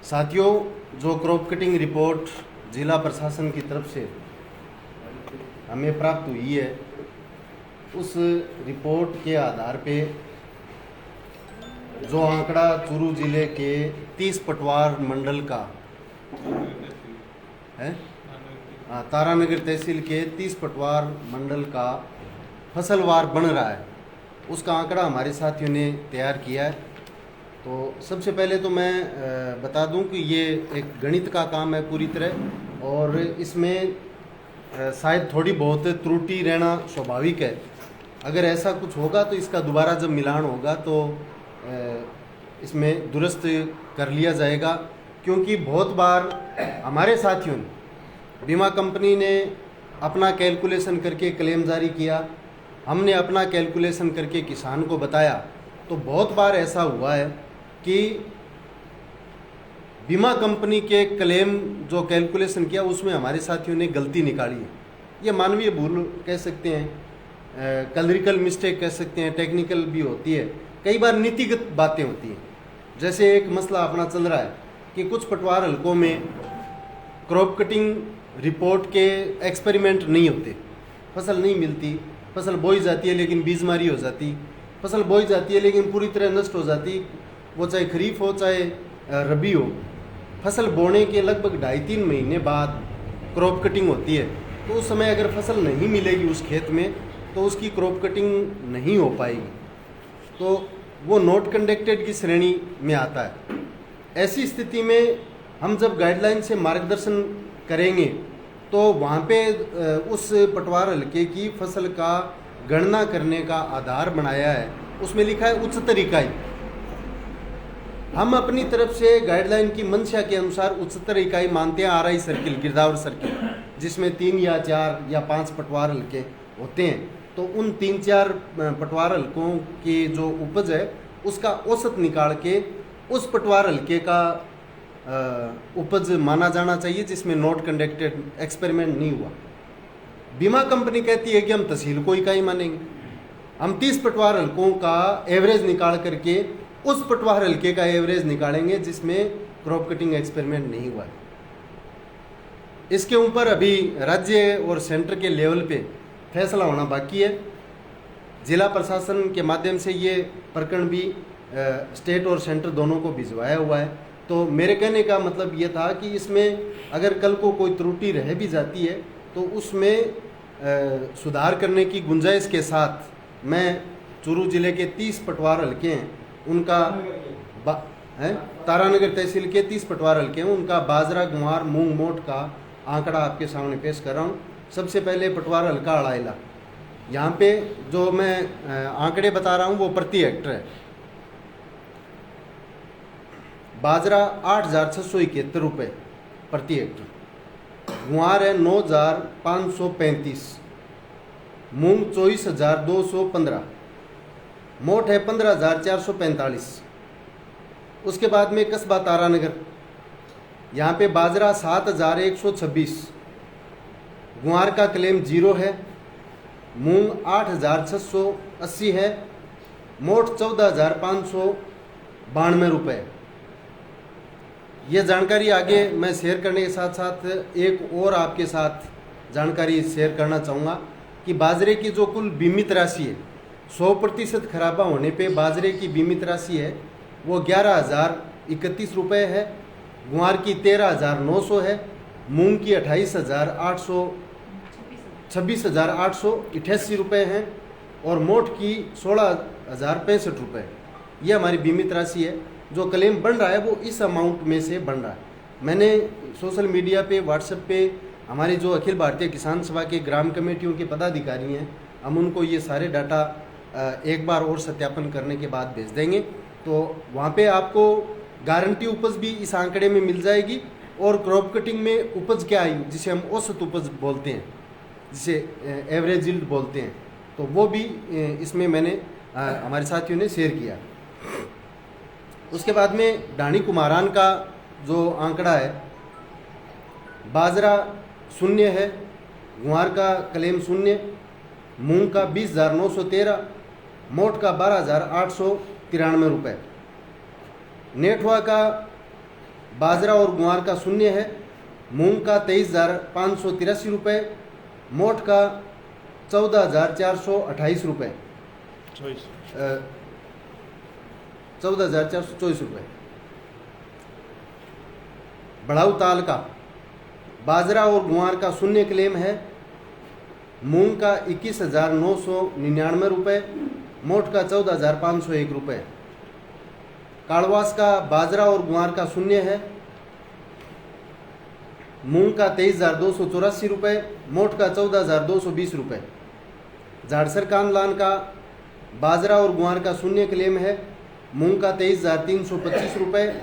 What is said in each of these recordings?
साथियों, जो crop cutting report जिला प्रशासन की तरफ से हमें प्राप्त हुई है, उस रिपोर्ट के आधार पे जो आंकड़ा चूरू जिले के 30 पटवार मंडल का है, तारानगर तहसील के 30 पटवार मंडल का फसलवार बन रहा है, उसका आंकड़ा हमारे साथियों ने तैयार किया है। तो सबसे पहले तो मैं बता दूं कि ये एक गणित का काम है पूरी तरह, और इसमें शायद थोड़ी बहुत त्रुटि रहना स्वाभाविक है। अगर ऐसा कुछ होगा तो इसका दोबारा जब मिलान होगा तो इसमें दुरुस्त कर लिया जाएगा, क्योंकि बहुत बार हमारे साथियों ने, बीमा कंपनी ने अपना कैलकुलेशन करके क्लेम जारी किया, हमने अपना कैलकुलेशन करके किसान को बताया, तो बहुत बार ऐसा हुआ है कि बीमा कंपनी के क्लेम जो कैलकुलेशन किया उसमें हमारे साथियों ने गलती निकाली है। ये मानवीय भूल कह सकते हैं, क्लरिकल मिस्टेक कह सकते हैं, टेक्निकल भी होती है, कई बार नीतिगत बातें होती हैं। जैसे एक मसला अपना चल रहा है कि कुछ पटवार हलकों में क्रॉप कटिंग रिपोर्ट के एक्सपेरिमेंट नहीं होते, फसल नहीं मिलती, फसल बोई जाती है लेकिन बीजमारी हो जाती, फसल बोई जाती है लेकिन पूरी तरह नष्ट हो जाती, वो चाहे खरीफ हो चाहे रबी हो। फसल बोने के लगभग 2.5-3 महीने बाद क्रॉप कटिंग होती है, तो उस समय अगर फसल नहीं मिलेगी उस खेत में तो उसकी क्रॉप कटिंग नहीं हो पाएगी, तो वो नॉट कंडक्टेड की श्रेणी में आता है। ऐसी स्थिति में हम जब गाइडलाइन से मार्गदर्शन करेंगे तो वहाँ पे उस पटवार हल्के की फसल का गणना करने का आधार बनाया है, उसमें लिखा है उच्चतर इकाई। हम अपनी तरफ से गाइडलाइन की मंशा के अनुसार उच्चतर इकाई मानते हैं RI सर्किल, गिरदावर सर्किल, जिसमें 3 या 4 या 5 पटवार हल्के होते हैं। तो उन 3-4 पटवार हल्कों की जो उपज है उसका औसत निकाल के उस पटवार हल्के का उपज माना जाना चाहिए जिसमें नॉट कंडक्टेड एक्सपेरिमेंट नहीं हुआ। बीमा कंपनी कहती है कि हम तहसील को इकाई मानेंगे, हम 30 पटवार हल्कों का एवरेज निकाल करके उस पटवार हल्के का एवरेज निकालेंगे जिसमें क्रॉप कटिंग एक्सपेरिमेंट नहीं हुआ है। इसके ऊपर अभी राज्य और सेंटर के लेवल पे फैसला होना बाकी है। जिला प्रशासन के माध्यम से ये प्रकरण भी स्टेट और सेंटर दोनों को भिजवाया हुआ है। तो मेरे कहने का मतलब ये था कि इसमें अगर कल को कोई त्रुटि रह भी जाती है तो उसमें सुधार करने की गुंजाइश के साथ मैं चूरू जिले के 30 पटवार हल्के हैं उनका तारानगर तहसील के 30 पटवार हल्के हैं उनका बाजरा, गुआर, मूंग, मोट का आंकड़ा आपके सामने पेश कर रहा हूँ। सबसे पहले पटवार हल्का अड़ाइला, यहाँ पे जो मैं आंकड़े बता रहा हूँ वो प्रति हेक्टर है। बाजरा 8,671 रुपये प्रति हेक्टर, गुआर है 9,535, मूंग 24,215, मोट है 15,445। उसके बाद में कस्बा तारानगर, यहाँ पे बाजरा 7,126, गुआर का क्लेम 0 है, मूंग 8,680 है, मोट 14,592 रुपये। ये जानकारी आगे मैं शेयर करने के साथ साथ एक और आपके साथ जानकारी शेयर करना चाहूँगा कि बाजरे की जो कुल बीमित राशि है, 100% खराबा होने पे बाजरे की बीमित राशि है वो 11,031 रुपये है, गुआर की 13,900 है, मूंग की 26,888 रुपये हैं और मोट की 16,065 रुपये। ये हमारी बीमित राशि है। जो क्लेम बन रहा है वो इस अमाउंट में से बन रहा है। मैंने सोशल मीडिया पे, व्हाट्सएप पे हमारी जो अखिल भारतीय किसान सभा के ग्राम कमेटियों के पदाधिकारी हैं, हम उनको ये सारे डाटा एक बार और सत्यापन करने के बाद भेज देंगे। तो वहाँ पे आपको गारंटी उपज भी इस आंकड़े में मिल जाएगी, और क्रॉप कटिंग में उपज क्या आई जिसे हम औसत उपज बोलते हैं, जिसे एवरेज यील्ड बोलते हैं, तो वो भी इसमें मैंने हमारे साथियों ने शेयर किया। उसके बाद में ढाणी कुमारान का जो आंकड़ा है, बाजरा 0 है, गुआर का क्लेम 0, मूंग का 20,913, मोट का 12,893 रुपये, नेठवा का बाजरा और ग्वार का शून्य है, मूंग का 23,583 रुपये, मोठ का 14,428 रुपये, 14,424 रुपये। बढ़ाऊ ताल का बाजरा और ग्वार का शून्य क्लेम है, मूंग का 21,999 रुपये, मोठ का 14,501 रुपये। काड़वास का बाजरा और ग्वार का शून्य है, मूंग का 23,284 रुपये, मोठ का 14,220 रुपये। झाड़सर कांदलान का बाजरा और ग्वार का शून्य क्लेम है, मूंग का 23,325 रुपये,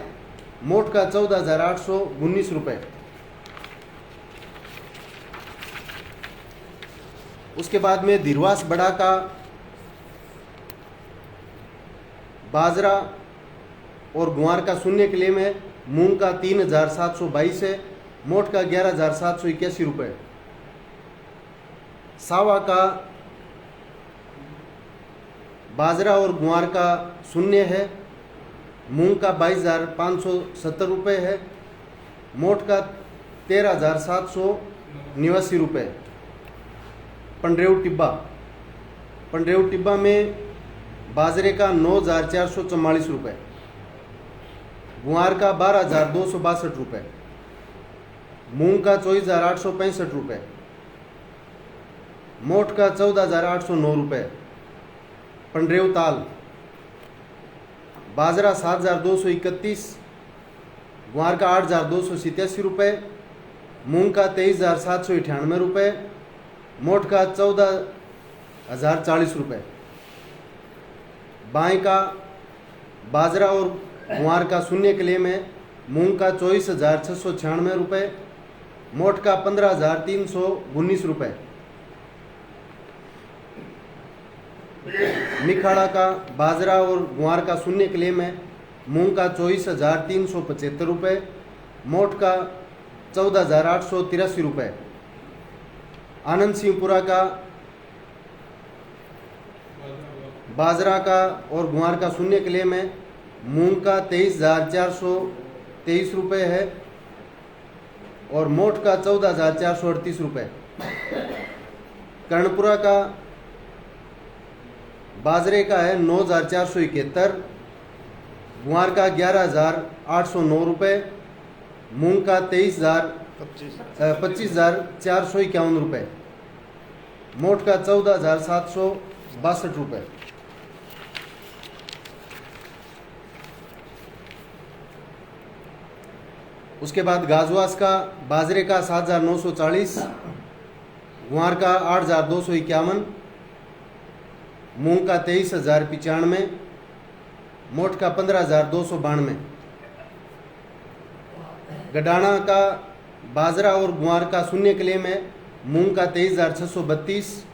मोठ का 14,819 रुपये। उसके बाद में धीरवास बड़ा का बाजरा और ग्वार का शून्य क्लेम है, मूंग का 3,722 है, मोठ का 11,781 रुपये। सावा का बाजरा और ग्वार का शून्य है, मूंग का 22,570 रुपये है, मोठ का 13,789 रुपये। पंडरेव टिब्बा में बाजरे का 9,444 रुपये, ग्वार का 12,262 रुपये, मूंग का 24,865 रुपये, मोठ का 14,809 रुपये। पंडरेव ताल बाजरा 7,231, ग्वार का 8,287 रुपये, मूंग का 23,798 रुपये, मोठ का 14,040 रुपये। बाएं का बाजरा और ग्वार का शून्य क्लेम है, मूंग का 24,696 रुपये, मोठ का 15,319 रुपये। मिखाड़ा का बाजरा और ग्वार का शून्य क्लेम है, मूंग का 24,375 रुपये, मोठ का 14,883 रुपये। आनंद सिंहपुरा का बाजरा का और ग्वार का शून्य क्लेम है, मूंग का 23,423 रुपये है और मोठ का 14,438 रुपये। कर्णपुरा का बाजरे का है 9,471, ग्वार का 11,809 रुपये, मूंग का 25,451 रुपये, मोठ का 14,762 रुपये। उसके बाद गाजवास का बाजरे का 7,940, ग्वार का 8,251, मूंग का 23,095, मोठ का 15,292। गडाना का बाजरा और ग्वार का शून्य क्लेम है, मूंग का 23,632,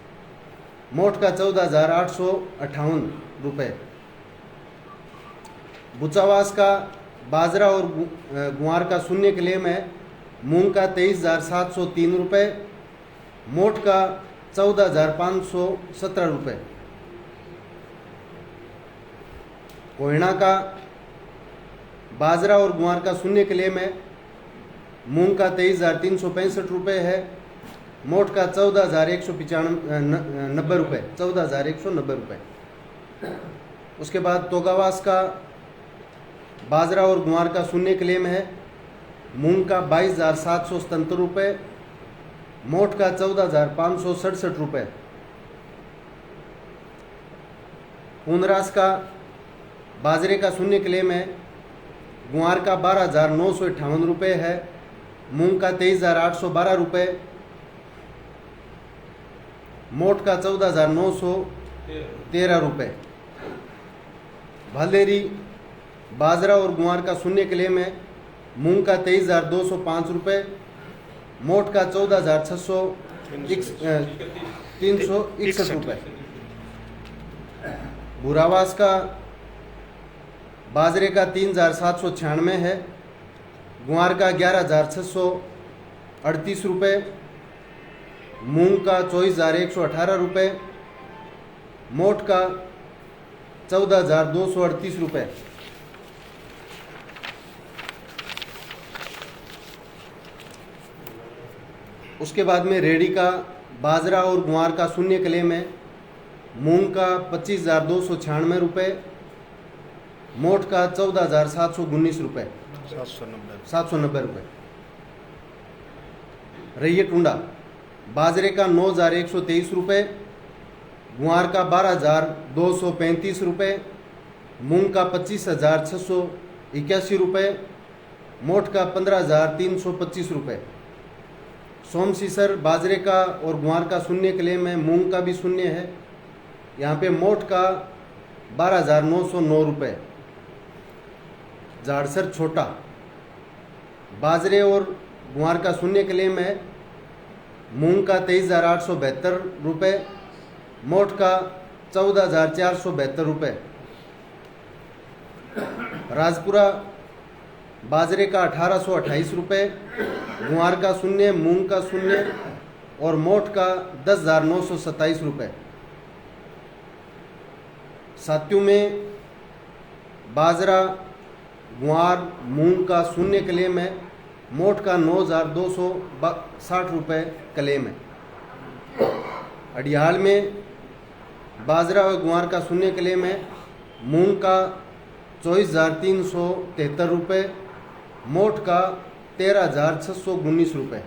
मोठ का 14,858 रुपये। बुचावास का बाजरा और ग्वार का शून्य क्लेम है, मूंग का 23,703 रुपये, मोठ का 14,517 रुपये। कोयना का बाजरा और ग्वार का शून्य क्लेम है, मूंग का 23,365 रुपये है, मोठ का 14,190 रुपये, 14,190 रुपये। उसके बाद तोगावास का बाजरा और ग्वार का शून्य क्लेम है, मूंग का 22,777 रुपये, मोठ का 14,567 रुपये। ऊनरास का बाजरे का शून्य क्लेम है, ग्वार का 12,958 रुपये है, मूंग का 23,812 रुपये, मोठ का 14,913 रुपये। भालेरी बाजरा और ग्वार का शून्य क्लेम है, मूंग का 23,205 रुपये, मोठ का 14,361 रुपये। भूरावास का बाजरे का 3,796 है, ग्वार का 11,638 रुपये, मूंग का 24,118 रुपये, मोठ का 14,238 रुपये। उसके बाद में रेडी का, बाजरा और ग्वार का शून्य क्लेम है। मूंग का 25,296 रुपये, मोठ का 14,719 रुपये, 790 रुपये। रैये टुंडा, बाजरे का 9,123 रुपये, ग्वार का 12,235 रुपये, मूंग का 25,681 रुपये, मोठ का 15,325 रुपये। सोमसीसर, बाजरे का और ग्वार का शून्य क्लेम है, मूंग का भी शून्य है। यहाँ पे मोठ का 12,909 रुपये। जाड़सर छोटा, बाजरे और ग्वार का शून्य क्लेम है, मूंग का 23,872 रुपये, मोठ का 14,472 रुपये। राजपुरा, बाजरे का 1,828 रुपये, ग्वार का शून्य, मूंग का शून्य और मोठ का 10,927 रुपये। साथियों में बाजरा, ग्वार, मूंग का शून्य क्लेम है, मोठ का 9,260 रुपये क्लेम है। अडियाल में बाजरा और ग्वार का शून्य क्लेम है, मूंग का 24,373 रुपये, मोठ का 13,619 रुपये।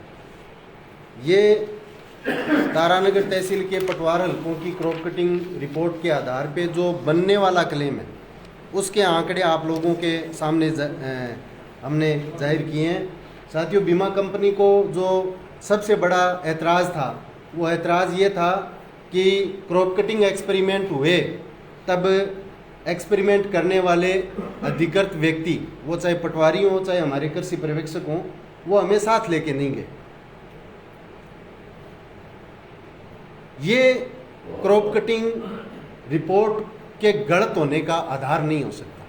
ये तारानगर तहसील के पटवार हल्कों की क्रॉप कटिंग रिपोर्ट के आधार पे जो बनने वाला क्लेम है उसके आंकड़े आप लोगों के सामने हमने जाहिर किए हैं। साथियों, बीमा कंपनी को जो सबसे बड़ा ऐतराज़ था वो ऐतराज़ ये था कि क्रॉप कटिंग एक्सपेरिमेंट हुए तब एक्सपेरिमेंट करने वाले अधिकृत व्यक्ति, वो चाहे पटवारी हो चाहे हमारे कृषि पर्यवेक्षक हों, वो हमें साथ लेके नहीं गए। ये क्रॉप कटिंग रिपोर्ट के गलत होने का आधार नहीं हो सकता।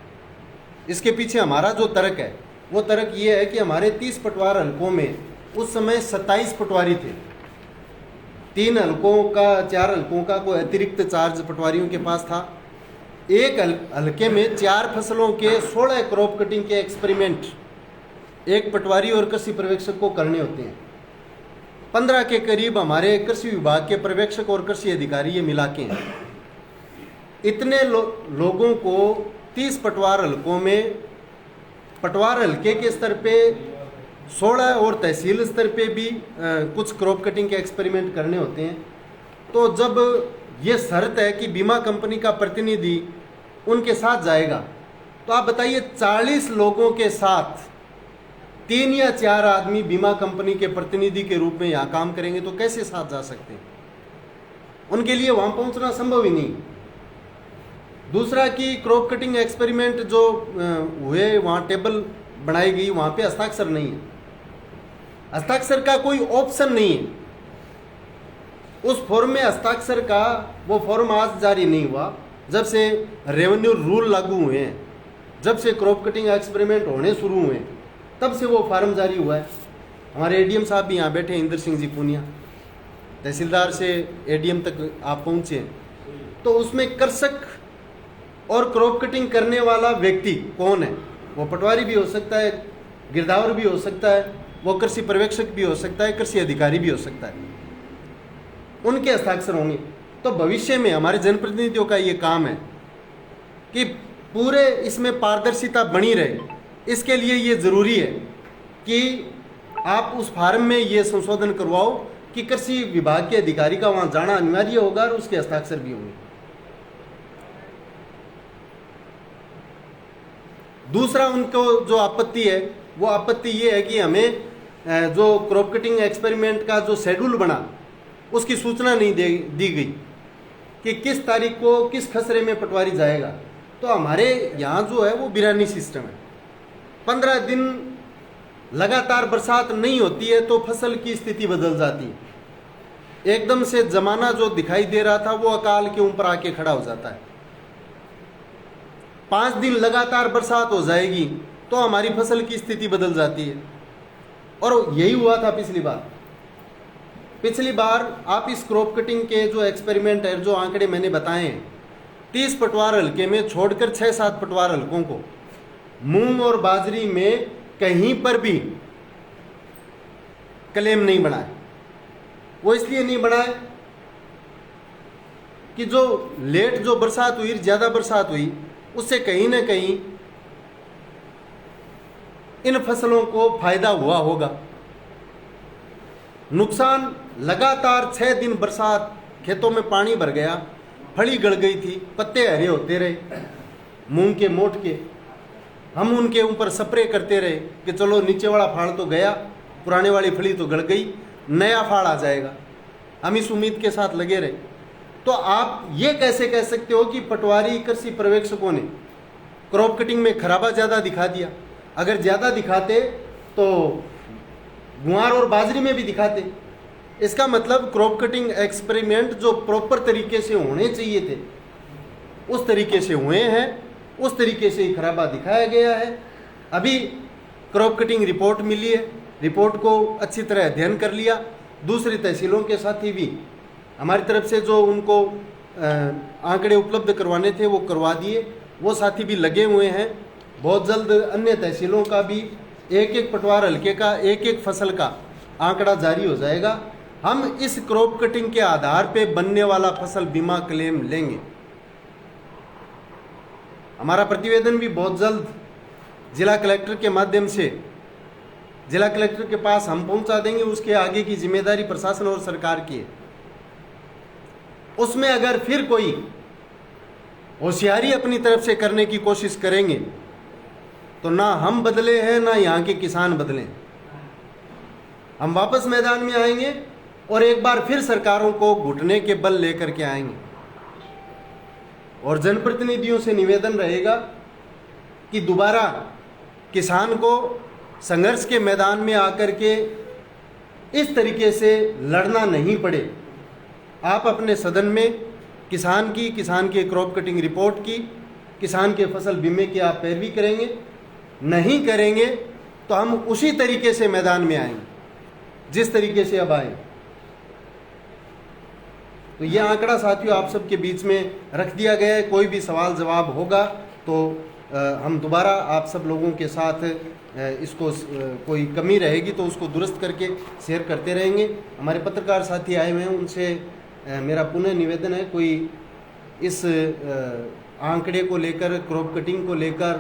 इसके पीछे हमारा जो तर्क है वो तर्क ये है कि हमारे 30 पटवार हल्कों में उस समय 27 पटवारी थे। 3 हल्कों का, 4 हल्कों का कोई अतिरिक्त चार्ज पटवारियों के पास था। एक हल्के में 4 फसलों के 16 क्रॉप कटिंग के एक्सपेरिमेंट एक पटवारी और कृषि पर्यवेक्षक को करने होते हैं। 15 के करीब हमारे कृषि विभाग के पर्यवेक्षक और कृषि अधिकारी ये मिला के हैं। इतने लोगों को 30 पटवार हल्कों में, पटवार हल्के के स्तर पे 16 और तहसील स्तर पे भी कुछ क्रॉप कटिंग के एक्सपेरिमेंट करने होते हैं। तो जब ये शर्त है कि बीमा कंपनी का प्रतिनिधि उनके साथ जाएगा, तो आप बताइए 40 लोगों के साथ 3 या 4 आदमी बीमा कंपनी के प्रतिनिधि के रूप में यहाँ काम करेंगे तो कैसे साथ जा सकते हैं? उनके लिए वहाँ पहुँचना संभव ही नहीं। दूसरा कि क्रॉप कटिंग एक्सपेरिमेंट जो हुए, वहाँ टेबल बनाई गई, वहाँ पे हस्ताक्षर नहीं है। हस्ताक्षर का कोई ऑप्शन नहीं है। उस फॉर्म में हस्ताक्षर का वो फॉर्म आज जारी नहीं हुआ। जब से रेवेन्यू रूल लागू हुए हैं, जब से क्रॉप कटिंग एक्सपेरिमेंट होने शुरू हुए हैं, तब से वो फार्म जारी हुआ है। हमारे एडीएम साहब भी यहाँ बैठे, इंद्र सिंह जी पूनिया, तहसीलदार से एडीएम तक आप पहुँचे, तो उसमें कृषक और क्रॉप कटिंग करने वाला व्यक्ति कौन है? वो पटवारी भी हो सकता है, गिरदावर भी हो सकता है, वो कृषि पर्यवेक्षक भी हो सकता है, कृषि अधिकारी भी हो सकता है। उनके हस्ताक्षर होंगे। तो भविष्य में हमारे जनप्रतिनिधियों का ये काम है कि पूरे इसमें पारदर्शिता बनी रहे। इसके लिए ये ज़रूरी है कि आप उस फार्म में ये संशोधन करवाओ कि कृषि विभाग के अधिकारी का वहाँ जाना अनिवार्य होगा और उसके हस्ताक्षर भी होंगे। दूसरा उनको जो आपत्ति है, वो आपत्ति ये है कि हमें जो क्रॉप कटिंग एक्सपेरिमेंट का जो शेड्यूल बना उसकी सूचना नहीं दी गई कि किस तारीख को किस खसरे में पटवारी जाएगा। तो हमारे यहाँ जो है वो बिरानी सिस्टम है। 15 दिन लगातार बरसात नहीं होती है तो फसल की स्थिति बदल जाती है। एकदम से जमाना जो दिखाई दे रहा था वो अकाल के ऊपर आके खड़ा हो जाता है। 5 दिन लगातार बरसात हो जाएगी तो हमारी फसल की स्थिति बदल जाती है। और यही हुआ था पिछली बार आप इस क्रॉप कटिंग के जो एक्सपेरिमेंट है, जो आंकड़े मैंने बताए हैं, 30 पटवार हल्के में छोड़कर 6-7 पटवार हल्कों को मूंग और बाजरी में कहीं पर भी क्लेम नहीं बना है। वो इसलिए नहीं बढ़ाए कि जो लेट जो बरसात हुई, ज़्यादा बरसात हुई, उससे कहीं ना कहीं इन फसलों को फायदा हुआ होगा। नुकसान लगातार 6 दिन बरसात, खेतों में पानी भर गया, फली गड़ गई थी, पत्ते हरे होते रहे मूंग के मोट के। हम उनके ऊपर स्प्रे करते रहे कि चलो नीचे वाला फाड़ तो गया, पुराने वाली फली तो गड़ गई, नया फाड़ आ जाएगा। हम इस उम्मीद के साथ लगे रहे। तो आप ये कैसे कह सकते हो कि पटवारी कृषि पर्यवेक्षकों ने क्रॉप कटिंग में खराबा ज़्यादा दिखा दिया? अगर ज़्यादा दिखाते तो गुआर और बाजरी में भी दिखाते। इसका मतलब क्रॉप कटिंग एक्सपेरिमेंट जो प्रॉपर तरीके से होने चाहिए थे उस तरीके से हुए हैं, उस तरीके से ही खराबा दिखाया गया है। अभी क्रॉप कटिंग रिपोर्ट मिली है, रिपोर्ट को अच्छी तरह अध्ययन कर लिया। दूसरी तहसीलों के साथी भी हमारी तरफ से जो उनको आंकड़े उपलब्ध करवाने थे वो करवा दिए, वो साथी भी लगे हुए हैं। बहुत जल्द अन्य तहसीलों का भी एक एक पटवार हल्के का एक एक फसल का आंकड़ा जारी हो जाएगा। हम इस क्रॉप कटिंग के आधार पे बनने वाला फसल बीमा क्लेम लेंगे। हमारा प्रतिवेदन भी बहुत जल्द जिला कलेक्टर के माध्यम से जिला कलेक्टर के पास हम पहुंचा देंगे। उसके आगे की जिम्मेदारी प्रशासन और सरकार की है। उसमें अगर फिर कोई होशियारी अपनी तरफ से करने की कोशिश करेंगे तो ना हम बदले हैं ना यहाँ के किसान बदले। हम वापस मैदान में आएंगे और एक बार फिर सरकारों को घुटने के बल लेकर के आएंगे। और जनप्रतिनिधियों से निवेदन रहेगा कि दोबारा किसान को संघर्ष के मैदान में आकर के इस तरीके से लड़ना नहीं पड़े। आप अपने सदन में किसान के क्रॉप कटिंग रिपोर्ट की, किसान के फसल बीमे की आप पैरवी करेंगे। नहीं करेंगे तो हम उसी तरीके से मैदान में आएंगे जिस तरीके से अब आए। तो ये आंकड़ा साथियों आप सबके बीच में रख दिया गया है। कोई भी सवाल जवाब होगा तो हम दोबारा आप सब लोगों के साथ इसको कोई कमी रहेगी तो उसको दुरुस्त करके शेयर करते रहेंगे। हमारे पत्रकार साथी आए हुए हैं, उनसे मेरा पुनः निवेदन है, कोई इस आंकड़े को लेकर, क्रॉप कटिंग को लेकर,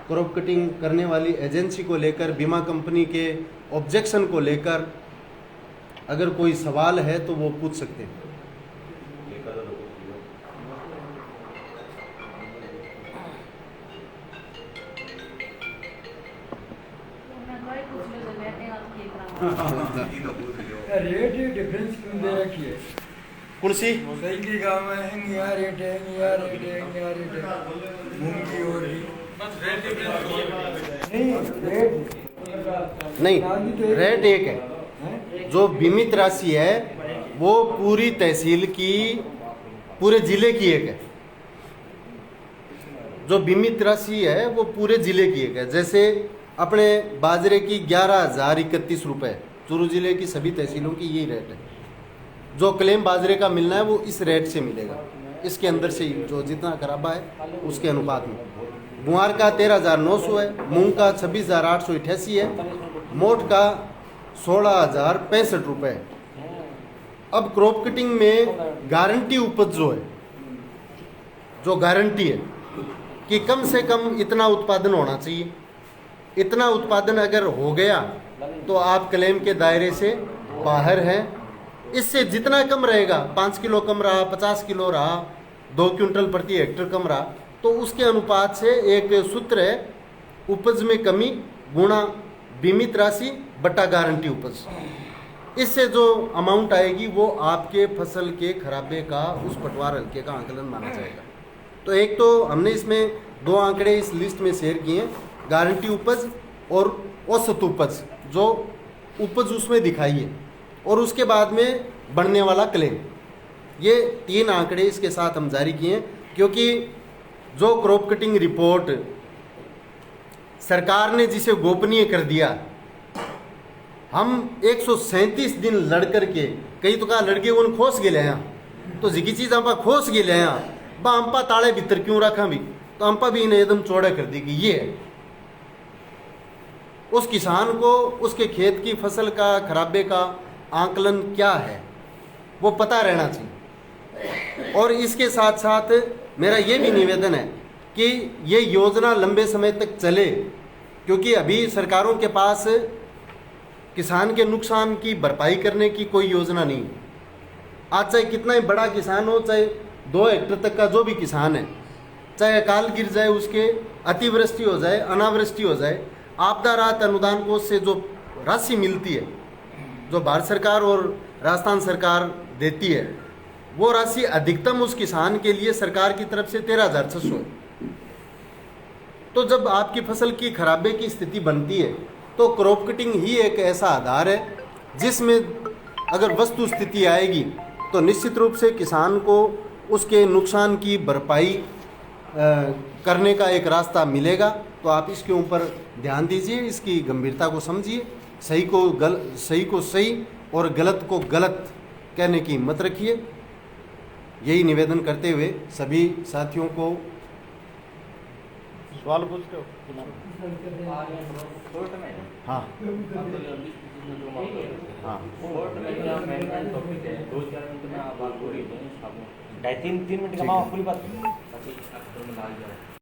क्रॉप कटिंग करने वाली एजेंसी को लेकर, बीमा कंपनी के ऑब्जेक्शन को लेकर अगर कोई सवाल है तो वो पूछ सकते हैं। रेट डिफरेंस क्यों दे रखी है? कौन सी सही की गाँव में है, यहाँ रेट है, यहाँ रेट है, यहाँ रेट है, मूंग की और भी नहीं, रेट एक है। जो बीमित राशि है वो पूरी तहसील की, पूरे जिले की एक है। जो बीमित राशि है वो पूरे जिले की एक है। जैसे अपने बाजरे की 11,031 रुपये, चूरू जिले की सभी तहसीलों की यही रेट है। जो क्लेम बाजरे का मिलना है वो इस रेट से मिलेगा, इसके अंदर से ही जो जितना खराबा है उसके अनुपात में। गुआर का 13,900 है, मूंग का 26,888 है, मोट का 16,065 रुपये है। अब क्रॉप कटिंग में गारंटी उपज जो है, जो गारंटी है कि कम से कम इतना उत्पादन होना चाहिए, इतना उत्पादन अगर हो गया तो आप क्लेम के दायरे से बाहर हैं। इससे जितना कम रहेगा, 5 किलो कम रहा, 50 किलो रहा, 2 क्विंटल प्रति हेक्टेयर कम रहा, तो उसके अनुपात से एक सूत्र है, उपज में कमी गुणा बीमित राशि बटा गारंटी उपज। इससे जो अमाउंट आएगी वो आपके फसल के खराबे का, उस पटवार हल्के का आंकलन माना जाएगा। तो एक तो हमने इसमें 2 आंकड़े इस लिस्ट में शेयर किए हैं, गारंटी उपज और औसत उपज, जो उपज उसमें दिखाई है, और उसके बाद में बढ़ने वाला क्लेम। ये 3 आंकड़े इसके साथ हम जारी किए हैं, क्योंकि जो क्रॉप कटिंग रिपोर्ट सरकार ने जिसे गोपनीय कर दिया, हम 137 दिन लड़ करके, कई तो कहा लड़के उन खोस गए हैं, तो जिकी चीज़ हम खोस गए हैं बा अंपा ताले भीतर क्यों रखा भी, तो अंपा भी इन्हें एकदम चौड़ा कर दी कि ये है। उस किसान को उसके खेत की फसल का खराबे का आंकलन क्या है, वो पता रहना चाहिए। और इसके साथ साथ मेरा ये भी निवेदन है कि ये योजना लंबे समय तक चले, क्योंकि अभी सरकारों के पास किसान के नुकसान की भरपाई करने की कोई योजना नहीं है। आज चाहे कितना ही बड़ा किसान हो, चाहे 2 हेक्टर तक का जो भी किसान है, चाहे अकाल गिर जाए, उसके अतिवृष्टि हो जाए, अनावृष्टि हो जाए, आपदा राहत अनुदान कोष से जो राशि मिलती है, जो भारत सरकार और राजस्थान सरकार देती है, वो राशि अधिकतम उस किसान के लिए सरकार की तरफ से 13,600 है। तो जब आपकी फसल की खराबे की स्थिति बनती है तो क्रॉप कटिंग ही एक ऐसा आधार है जिसमें अगर वस्तु स्थिति आएगी तो निश्चित रूप से किसान को उसके नुकसान की भरपाई करने का एक रास्ता मिलेगा। तो आप इसके ऊपर ध्यान दीजिए, इसकी गंभीरता को समझिए, सही को सही और गलत को गलत कहने की हिम्मत रखिए। यही निवेदन करते हुए सभी साथियों को सवाल पूछते हो? हाँ हाँ, 2-4 मिनट में आप बात हो रही है। 2.5-3 मिनट का पूरी बात।